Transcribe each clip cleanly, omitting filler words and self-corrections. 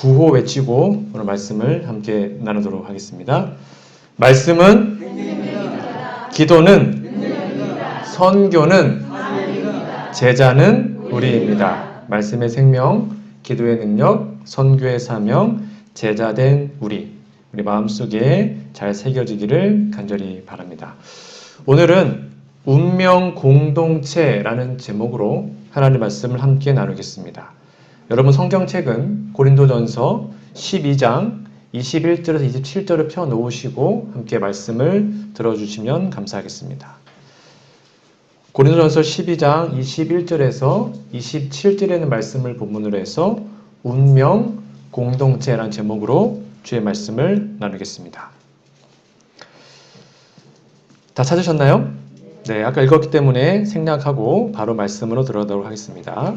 구호 외치고 오늘 말씀을 함께 나누도록 하겠습니다. 말씀은 기도는 선교는 제자는 우리입니다. 말씀의 생명, 기도의 능력, 선교의 사명, 제자된 우리 마음속에 잘 새겨지기를 간절히 바랍니다. 오늘은 운명 공동체라는 제목으로 하나님의 말씀을 함께 나누겠습니다. 여러분 성경책은 고린도전서 12장 21절에서 27절을 펴놓으시고 함께 말씀을 들어주시면 감사하겠습니다. 고린도전서 12장 21절에서 27절에 있는 말씀을 본문으로 해서 운명 공동체라는 제목으로 주의 말씀을 나누겠습니다. 다 찾으셨나요? 네, 아까 읽었기 때문에 생략하고 바로 말씀으로 들어가도록 하겠습니다.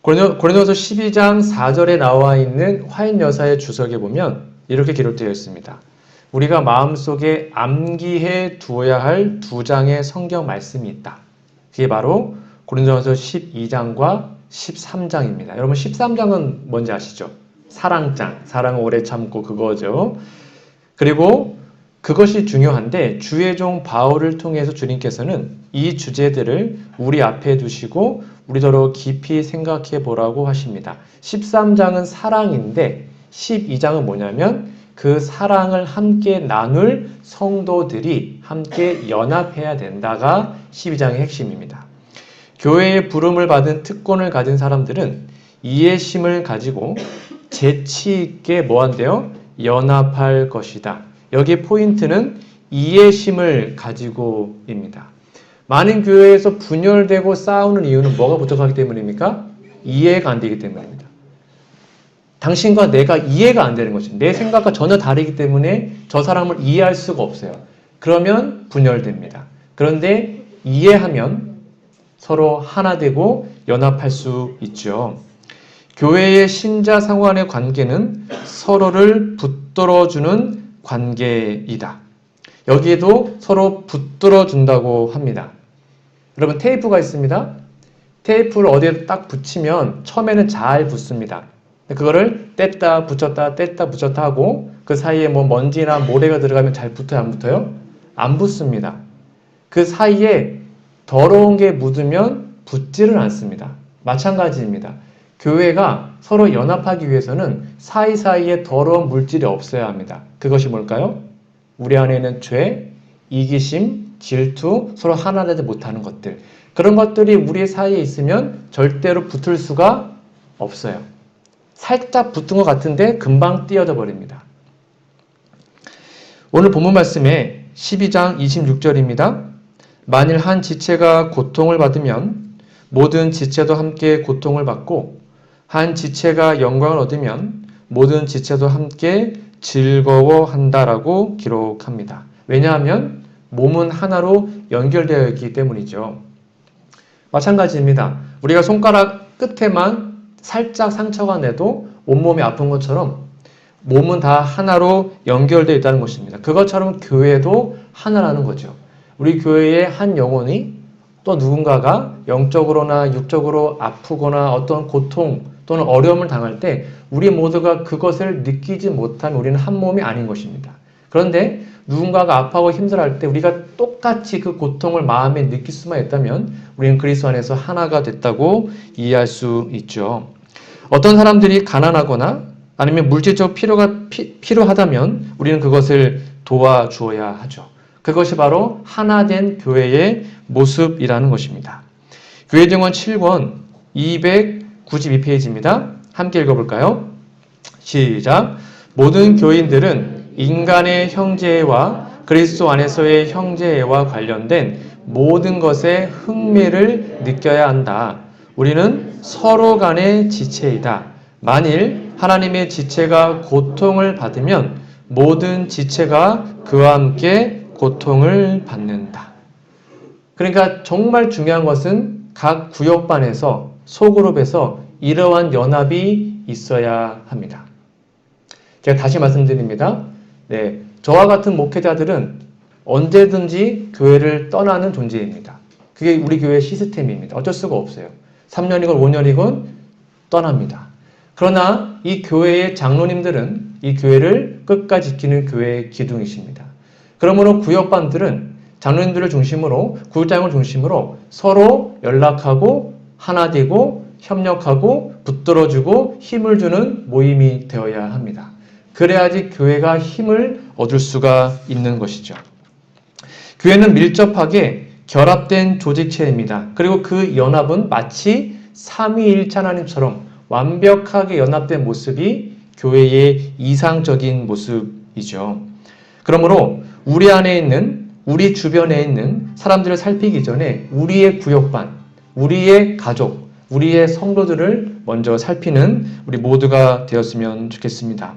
고린도전서 12장 4절에 나와 있는 화인 여사의 주석에 보면 이렇게 기록되어 있습니다. 우리가 마음속에 암기해 두어야 할 두 장의 성경 말씀이 있다. 그게 바로 고린도전서 12장과 13장입니다. 여러분 13장은 뭔지 아시죠? 사랑장, 사랑을 오래 참고 그거죠. 그리고 그것이 중요한데 주의 종 바울을 통해서 주님께서는 이 주제들을 우리 앞에 두시고 우리더러 깊이 생각해 보라고 하십니다. 13장은 사랑인데 12장은 뭐냐면 그 사랑을 함께 나눌 성도들이 함께 연합해야 된다가 12장의 핵심입니다. 교회의 부름을 받은 특권을 가진 사람들은 이해심을 가지고 재치 있게 뭐한대요? 연합할 것이다. 여기에 포인트는 이해심을 가지고입니다. 많은 교회에서 분열되고 싸우는 이유는 뭐가 부족하기 때문입니까? 이해가 안 되기 때문입니다. 당신과 내가 이해가 안 되는 것입니다. 내 생각과 전혀 다르기 때문에 저 사람을 이해할 수가 없어요. 그러면 분열됩니다. 그런데 이해하면 서로 하나 되고 연합할 수 있죠. 교회의 신자 상호간의 관계는 서로를 붙들어주는 관계이다. 여기에도 서로 붙들어준다고 합니다. 여러분 테이프가 있습니다. 테이프를 어디에 딱 붙이면 처음에는 잘 붙습니다. 그거를 뗐다 붙였다 뗐다 붙였다 하고 그 사이에 뭐 먼지나 모래가 들어가면 잘 붙어요? 안 붙어요? 안 붙습니다. 그 사이에 더러운 게 묻으면 붙지를 않습니다. 마찬가지입니다. 교회가 서로 연합하기 위해서는 사이사이에 더러운 물질이 없어야 합니다. 그것이 뭘까요? 우리 안에 있는 죄, 이기심, 질투, 서로 하나 되지 못하는 것들. 그런 것들이 우리 사이에 있으면 절대로 붙을 수가 없어요. 살짝 붙은 것 같은데 금방 띄어져 버립니다. 오늘 본문 말씀에 12장 26절입니다. 만일 한 지체가 고통을 받으면 모든 지체도 함께 고통을 받고 한 지체가 영광을 얻으면 모든 지체도 함께 즐거워한다라고 기록합니다. 왜냐하면 몸은 하나로 연결되어 있기 때문이죠. 마찬가지입니다. 우리가 손가락 끝에만 살짝 상처가 내도 온몸이 아픈 것처럼 몸은 다 하나로 연결되어 있다는 것입니다. 그것처럼 교회도 하나라는 거죠. 우리 교회의 한 영혼이 또 누군가가 영적으로나 육적으로 아프거나 어떤 고통 또는 어려움을 당할 때 우리 모두가 그것을 느끼지 못하면 우리는 한 몸이 아닌 것입니다. 그런데 누군가가 아파하고 힘들어할 때 우리가 똑같이 그 고통을 마음에 느낄 수만 있다면 우리는 그리스도 안에서 하나가 됐다고 이해할 수 있죠. 어떤 사람들이 가난하거나 아니면 물질적 필요가 필요하다면 우리는 그것을 도와주어야 하죠. 그것이 바로 하나된 교회의 모습이라는 것입니다. 교회증언 7권 292페이지입니다. 함께 읽어볼까요? 시작! 모든 교인들은 인간의 형제와 그리스도 안에서의 형제와 관련된 모든 것에 흥미를 느껴야 한다. 우리는 서로 간의 지체이다. 만일 하나님의 지체가 고통을 받으면 모든 지체가 그와 함께 고통을 받는다. 그러니까 정말 중요한 것은 각 구역반에서 소그룹에서 이러한 연합이 있어야 합니다. 제가 다시 말씀드립니다. 네, 저와 같은 목회자들은 언제든지 교회를 떠나는 존재입니다. 그게 우리 교회의 시스템입니다. 어쩔 수가 없어요. 3년이건 5년이건 떠납니다. 그러나 이 교회의 장로님들은 이 교회를 끝까지 지키는 교회의 기둥이십니다. 그러므로 구역반들은 장로님들을 중심으로, 구역장을 중심으로 서로 연락하고 하나 되고 협력하고 붙들어주고 힘을 주는 모임이 되어야 합니다. 그래야지 교회가 힘을 얻을 수가 있는 것이죠. 교회는 밀접하게 결합된 조직체입니다. 그리고 그 연합은 마치 삼위일체 하나님처럼 완벽하게 연합된 모습이 교회의 이상적인 모습이죠. 그러므로 우리 안에 있는, 우리 주변에 있는 사람들을 살피기 전에 우리의 구역반, 우리의 가족, 우리의 성도들을 먼저 살피는 우리 모두가 되었으면 좋겠습니다.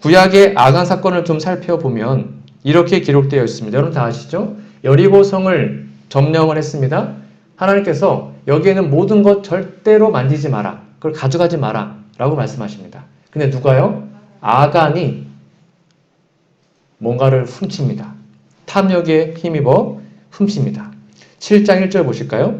구약의 아간 사건을 좀 살펴보면 이렇게 기록되어 있습니다. 여러분 다 아시죠? 여리고성을 점령을 했습니다. 하나님께서 여기에는 모든 것 절대로 만지지 마라. 그걸 가져가지 마라. 라고 말씀하십니다. 근데 누가요? 아간이 뭔가를 훔칩니다. 탐욕에 힘입어 훔칩니다. 7장 1절 보실까요?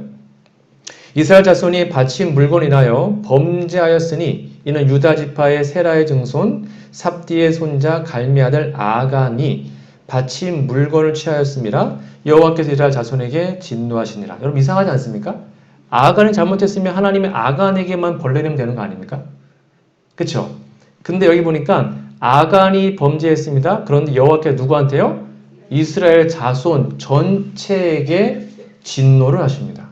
이스라엘 자손이 바친 물건을 인하여 범죄하였으니 이는 유다 지파의 세라의 증손 삽디의 손자 갈미 아들 아간이 바친 물건을 취하였습니다. 여호와께서 이스라엘 자손에게 진노하시니라. 여러분 이상하지 않습니까? 아간이 잘못했으면 하나님의 아간에게만 벌레 내면 되는 거 아닙니까? 그렇죠? 근데 여기 보니까 아간이 범죄했습니다. 그런데 여호와께서 누구한테요? 이스라엘 자손 전체에게 진노를 하십니다.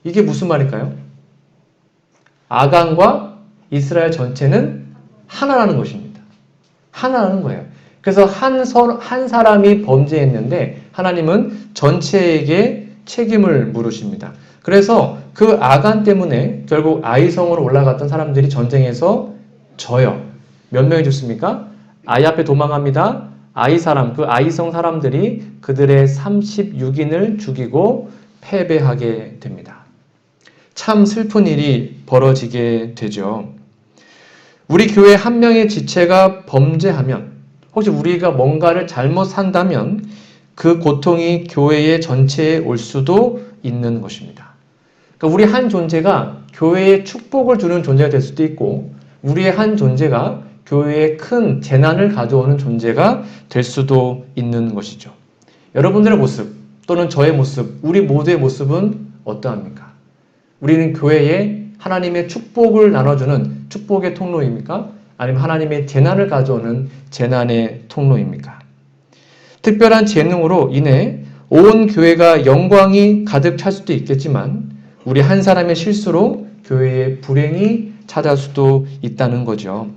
이게 무슨 말일까요? 아간과 이스라엘 전체는 하나라는 것입니다. 하나라는 거예요. 그래서 한 사람이 범죄했는데 하나님은 전체에게 책임을 물으십니다. 그래서 그 아간 때문에 결국 아이성으로 올라갔던 사람들이 전쟁에서 져요. 몇 명이 죽습니까? 아이 앞에 도망갑니다. 그 아이성 사람들이 그들의 36인을 죽이고 패배하게 됩니다. 참 슬픈 일이 벌어지게 되죠. 우리 교회 한 명의 지체가 범죄하면, 혹시 우리가 뭔가를 잘못 산다면 그 고통이 교회의 전체에 올 수도 있는 것입니다. 그러니까 우리 한 존재가 교회에 축복을 주는 존재가 될 수도 있고, 우리의 한 존재가 교회에 큰 재난을 가져오는 존재가 될 수도 있는 것이죠. 여러분들의 모습 또는 저의 모습, 우리 모두의 모습은 어떠합니까? 우리는 교회에 하나님의 축복을 나눠주는 축복의 통로입니까? 아니면 하나님의 재난을 가져오는 재난의 통로입니까? 특별한 재능으로 인해 온 교회가 영광이 가득 찰 수도 있겠지만 우리 한 사람의 실수로 교회에 불행이 찾아올 수도 있다는 거죠.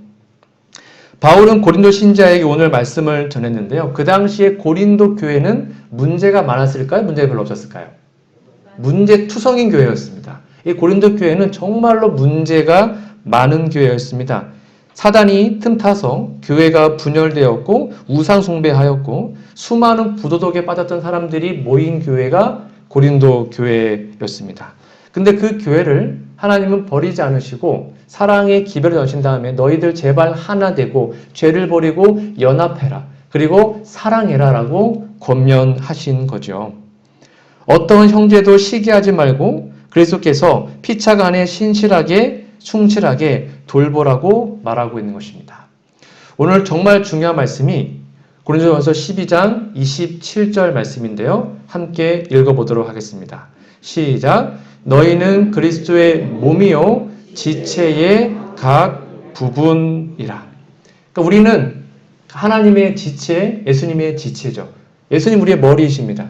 바울은 고린도 신자에게 오늘 말씀을 전했는데요. 그 당시에 고린도 교회는 문제가 많았을까요? 문제가 별로 없었을까요? 문제투성인 교회였습니다. 이 고린도 교회는 정말로 문제가 많은 교회였습니다. 사단이 틈타서 교회가 분열되었고 우상 숭배하였고 수많은 부도덕에 빠졌던 사람들이 모인 교회가 고린도 교회였습니다. 근데 그 교회를 하나님은 버리지 않으시고 사랑의 기별을 넣으신 다음에 너희들 제발 하나 되고 죄를 버리고 연합해라. 그리고 사랑해라 라고 권면하신 거죠. 어떤 형제도 시기하지 말고 그리스도께서 피차간에 신실하게 충실하게 돌보라고 말하고 있는 것입니다. 오늘 정말 중요한 말씀이 고린도전서 12장 27절 말씀인데요. 함께 읽어보도록 하겠습니다. 시작. 너희는 그리스도의 몸이요 지체의 각 부분이라. 그러니까 우리는 하나님의 지체, 예수님의 지체죠. 예수님 우리의 머리이십니다.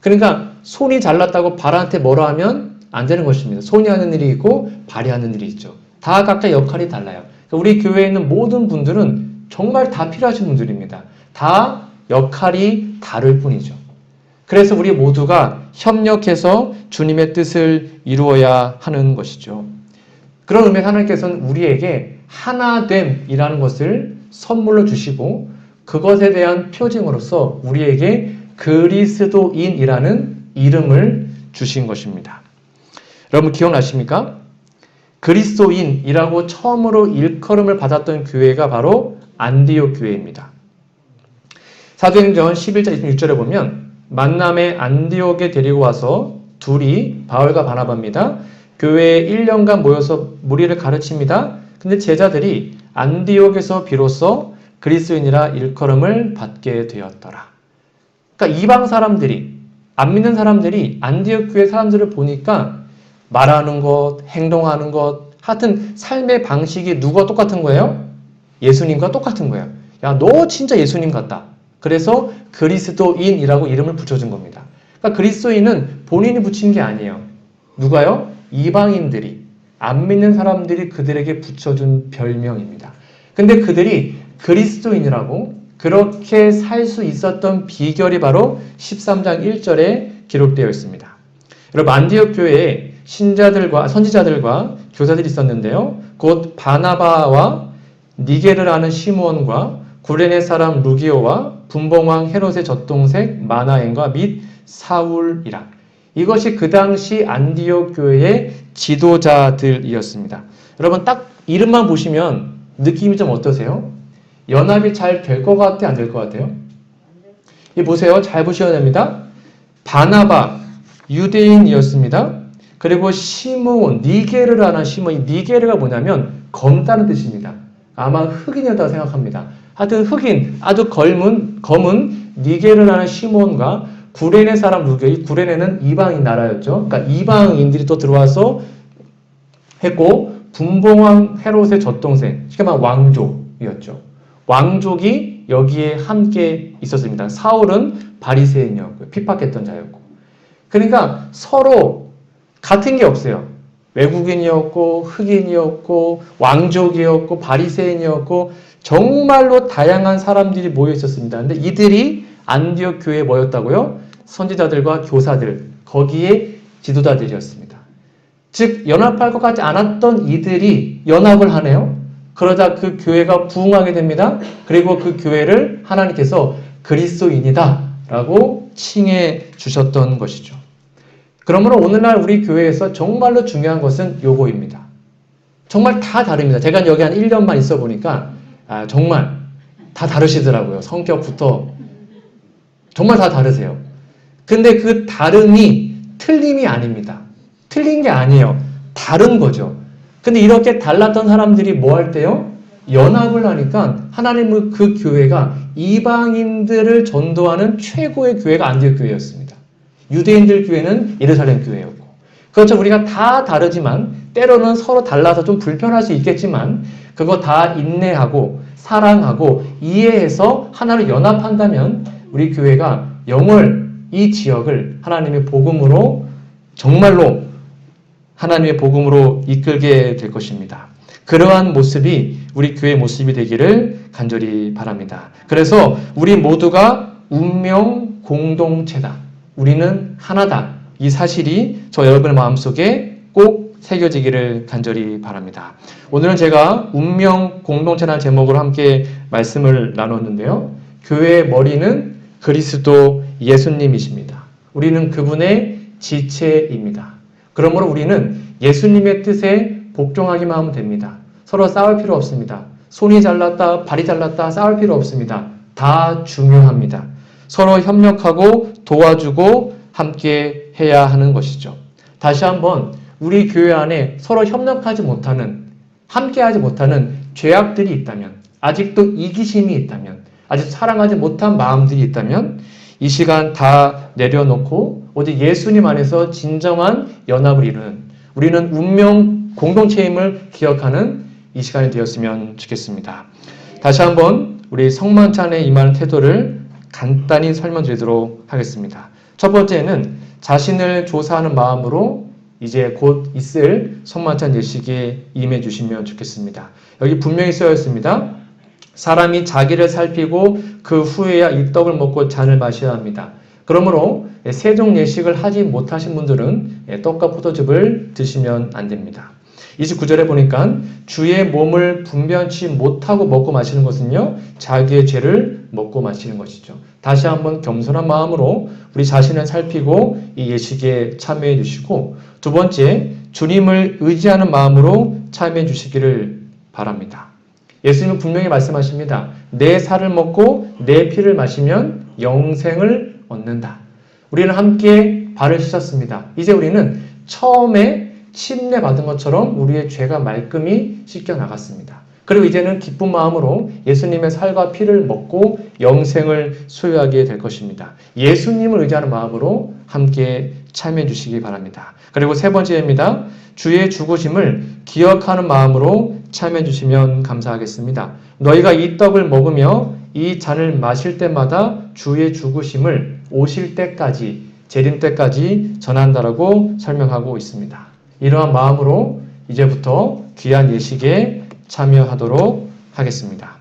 그러니까 손이 잘났다고 발한테 뭐라 하면 안 되는 것입니다. 손이 하는 일이 있고 발이 하는 일이 있죠. 다 각각 역할이 달라요. 그러니까 우리 교회에 있는 모든 분들은 정말 다 필요하신 분들입니다. 다 역할이 다를 뿐이죠. 그래서 우리 모두가 협력해서 주님의 뜻을 이루어야 하는 것이죠. 그런 의미에서 하나님께서는 우리에게 하나됨이라는 것을 선물로 주시고 그것에 대한 표징으로서 우리에게 그리스도인이라는 이름을 주신 것입니다. 여러분 기억나십니까? 그리스도인이라고 처음으로 일컬음을 받았던 교회가 바로 안디옥 교회입니다. 사도행전 11장 26절에 보면 만남의 안디옥에 데리고 와서 둘이 바울과 바나바입니다. 교회에 1년간 모여서 무리를 가르칩니다. 근데 제자들이 안디옥에서 비로소 그리스도인이라 일컬음을 받게 되었더라. 그러니까 이방 사람들이, 안 믿는 사람들이 안디옥 교회 사람들을 보니까 말하는 것, 행동하는 것, 하여튼 삶의 방식이 누가 똑같은 거예요? 예수님과 똑같은 거예요. 야, 너 진짜 예수님 같다. 그래서 그리스도인이라고 이름을 붙여준 겁니다. 그러니까 그리스도인은 본인이 붙인 게 아니에요. 누가요? 이방인들이, 안 믿는 사람들이 그들에게 붙여준 별명입니다. 근데 그들이 그리스도인이라고 그렇게 살 수 있었던 비결이 바로 13장 1절에 기록되어 있습니다. 여러분, 안디옥 교회에 신자들과 선지자들과 교사들이 있었는데요. 곧 바나바와 니게르라는 시므온과 구레네 사람 루기오와 분봉왕 헤롯의 젖동생 마나엔과 및 사울이라. 이것이 그 당시 안디옥 교회의 지도자들이었습니다. 여러분, 딱 이름만 보시면 느낌이 좀 어떠세요? 연합이 잘 될 것 같아, 안 될 것 같아요? 이 보세요. 잘 보셔야 됩니다. 바나바, 유대인이었습니다. 그리고 시므온, 니게르라는 시므온, 이 니게르가 뭐냐면 검다는 뜻입니다. 아마 흑인이었다고 생각합니다. 하여튼 흑인, 아주 검은 니게르라는 시므온과 구레네 사람 루기오, 이 구레네는 이방인 나라였죠. 그러니까 이방인들이 또 들어와서 했고, 분봉왕 헤롯의 젖동생, 쉽게 말하면 왕족이었죠. 왕족이 여기에 함께 있었습니다. 사울은 바리새인이었고요. 핍박했던 자였고. 그러니까 서로 같은 게 없어요. 외국인이었고 흑인이었고 왕족이었고 바리새인이었고 정말로 다양한 사람들이 모여 있었습니다. 근데 이들이 안디옥 교회에 모였다고요? 선지자들과 교사들, 거기에 지도자들이었습니다. 즉 연합할 것 같지 않았던 이들이 연합을 하네요. 그러자 그 교회가 부흥하게 됩니다. 그리고 그 교회를 하나님께서 그리스도인이다 라고 칭해 주셨던 것이죠. 그러므로 오늘날 우리 교회에서 정말로 중요한 것은 요거입니다. 정말 다 다릅니다. 제가 여기 한 1년만 있어 보니까 정말 다 다르시더라고요. 성격부터 정말 다 다르세요. 근데 그 다름이 틀림이 아닙니다. 틀린 게 아니에요. 다른 거죠. 근데 이렇게 달랐던 사람들이 뭐 할 때요? 연합을 하니까 하나님의 그 교회가 이방인들을 전도하는 최고의 교회가 안디옥 교회였습니다. 유대인들 교회는 예루살렘 교회였고. 그렇죠. 우리가 다 다르지만 때로는 서로 달라서 좀 불편할 수 있겠지만 그거 다 인내하고 사랑하고 이해해서 하나로 연합한다면 우리 교회가 영월 이 지역을 하나님의 복음으로 정말로 하나님의 복음으로 이끌게 될 것입니다. 그러한 모습이 우리 교회의 모습이 되기를 간절히 바랍니다. 그래서 우리 모두가 운명 공동체다. 우리는 하나다. 이 사실이 저 여러분의 마음속에 꼭 새겨지기를 간절히 바랍니다. 오늘은 제가 운명 공동체라는 제목으로 함께 말씀을 나눴는데요. 교회의 머리는 그리스도 예수님이십니다. 우리는 그분의 지체입니다. 그러므로 우리는 예수님의 뜻에 복종하기만 하면 됩니다. 서로 싸울 필요 없습니다. 손이 잘났다, 발이 잘났다 싸울 필요 없습니다. 다 중요합니다. 서로 협력하고 도와주고 함께 해야 하는 것이죠. 다시 한번 우리 교회 안에 서로 협력하지 못하는, 함께하지 못하는 죄악들이 있다면, 아직도 이기심이 있다면, 아직 사랑하지 못한 마음들이 있다면 이 시간 다 내려놓고 오직 예수님 안에서 진정한 연합을 이루는, 우리는 운명 공동체임을 기억하는 이 시간이 되었으면 좋겠습니다. 다시 한번 우리 성만찬에 임하는 태도를 간단히 설명드리도록 하겠습니다. 첫 번째는 자신을 조사하는 마음으로 이제 곧 있을 성만찬 예식에 임해 주시면 좋겠습니다. 여기 분명히 쓰여 있습니다. 사람이 자기를 살피고 그 후에야 이 떡을 먹고 잔을 마셔야 합니다. 그러므로 세종 예식을 하지 못하신 분들은 떡과 포도즙을 드시면 안 됩니다. 29절에 보니까 주의 몸을 분변치 못하고 먹고 마시는 것은요, 자기의 죄를 먹고 마시는 것이죠. 다시 한번 겸손한 마음으로 우리 자신을 살피고 이 예식에 참여해 주시고, 두 번째, 주님을 의지하는 마음으로 참여해 주시기를 바랍니다. 예수님은 분명히 말씀하십니다. 내 살을 먹고 내 피를 마시면 영생을 얻는다. 우리는 함께 발을 씻었습니다. 이제 우리는 처음에 침례 받은 것처럼 우리의 죄가 말끔히 씻겨 나갔습니다. 그리고 이제는 기쁜 마음으로 예수님의 살과 피를 먹고 영생을 소유하게 될 것입니다. 예수님을 의지하는 마음으로 함께 참여해 주시기 바랍니다. 그리고 세 번째입니다. 주의 죽으심을 기억하는 마음으로 참여해 주시면 감사하겠습니다. 너희가 이 떡을 먹으며 이 잔을 마실 때마다 주의 죽으심을 오실 때까지, 재림 때까지 전한다라고 설명하고 있습니다. 이러한 마음으로 이제부터 귀한 예식에 참여하도록 하겠습니다.